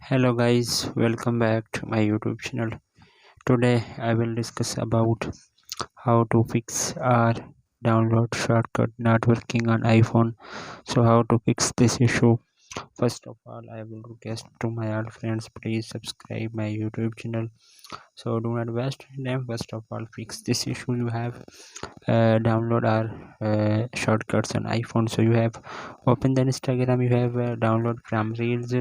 Hello guys, welcome back to my YouTube channel. Today I will discuss about how to fix our download shortcut not working on iPhone. So how to fix this issue? First of all, I will request to my all friends, please subscribe my YouTube channel. So do not waste time. First of all, fix this issue. You have download our shortcuts on iPhone. So you have open the Instagram. You have download from Reels,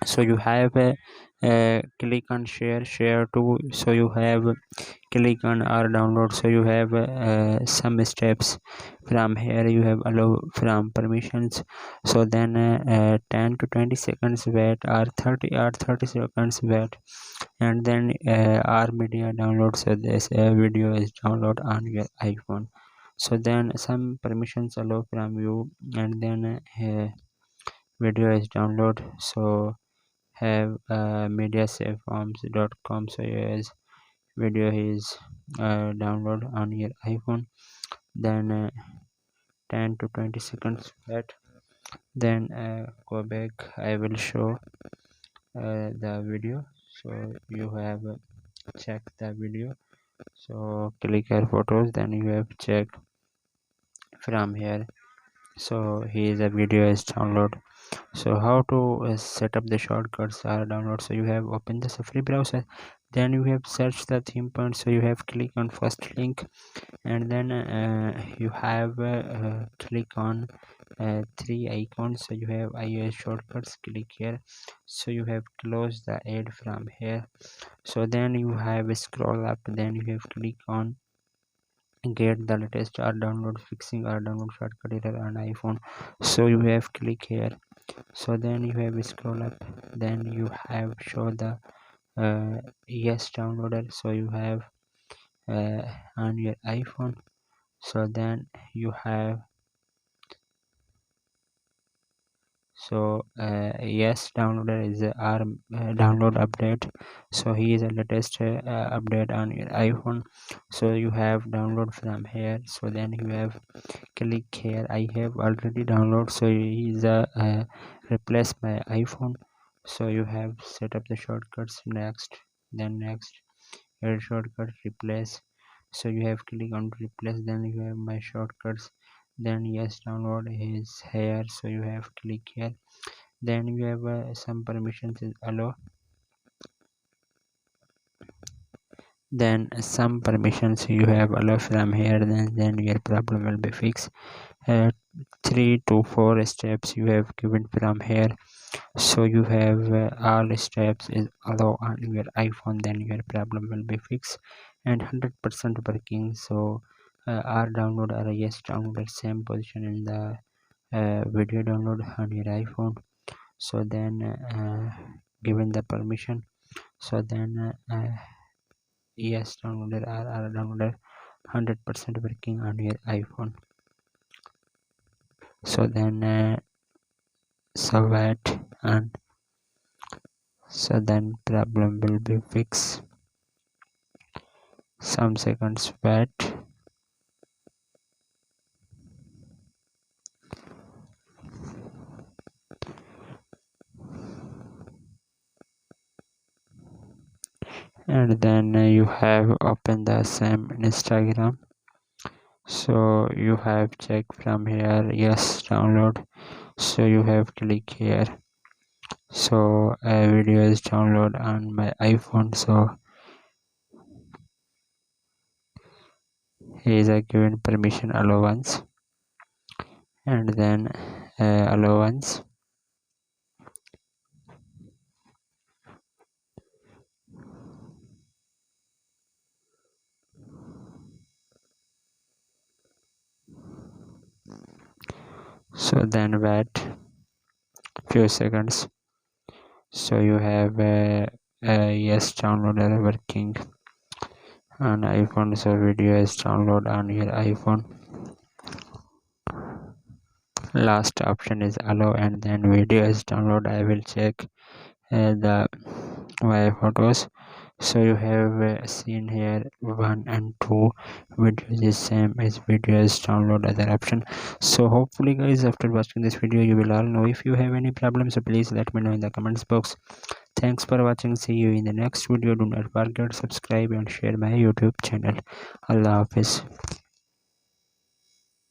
so you have click on share to, so you have click on or download, so you have some steps from here. You have allow from permissions, so then 10 to 20 seconds wait, or 30 seconds wait, and then our media download, so this video is download on your iPhone. So then some permissions allow from you, and then video is download. So have mediasaveforms.com, so yes, video is download on your iPhone. Then 10 to 20 seconds wait, then go back. I will show the video, so you have check the video. So click here photos, then you have check from here. So here is a video is download. So how to set up the shortcuts or download? So you have open the Safari browser, then you have search the theme point, so you have click on first link, and then you have click on three icons. So you have iOS shortcuts, click here. So you have close the ad from here. So then you have scroll up, then you have click on get the latest or download fixing or download shortcut error on iPhone. So you have click here. So then you have scroll up, then you have show the yes downloader, so you have on your iPhone. So then you have, so yes downloader is our download update. So he is a latest update on your iPhone, so you have download from here. So then you have click here, I have already download, so he is a replace my iPhone. So you have set up the shortcuts. Next, then next add shortcut replace, so you have click on replace, then you have my shortcuts. Then yes download is here, so you have click here. Then you have some permissions is allow, then some permissions you have allow from here, then your problem will be fixed. 3 to 4 steps you have given from here. So you have all steps is allow on your iPhone, then your problem will be fixed and 100% working. So our download or yes download same position in the video download on your iPhone. So then given the permission, so then yes downloader or our downloader 100% working on your iPhone. So then so wait, and so then problem will be fixed. Some seconds wait, and then you have open the same Instagram. So you have check from here yes download, so you have click here. So a video is download on my iPhone, so here is a given permission allowance, and then allowance. So then wait few seconds. So you have yes downloader working on iPhone, so video is download on your iPhone. Last option is allow, and then video is download. I will check the my photos. So you have seen here 1 and 2 videos is same as videos download other option. So hopefully guys, after watching this video you will all know. If you have any problems, so please let me know in the comments box. Thanks for watching. See you in the next video. Do not forget to subscribe and share my YouTube channel. Allah Hafiz.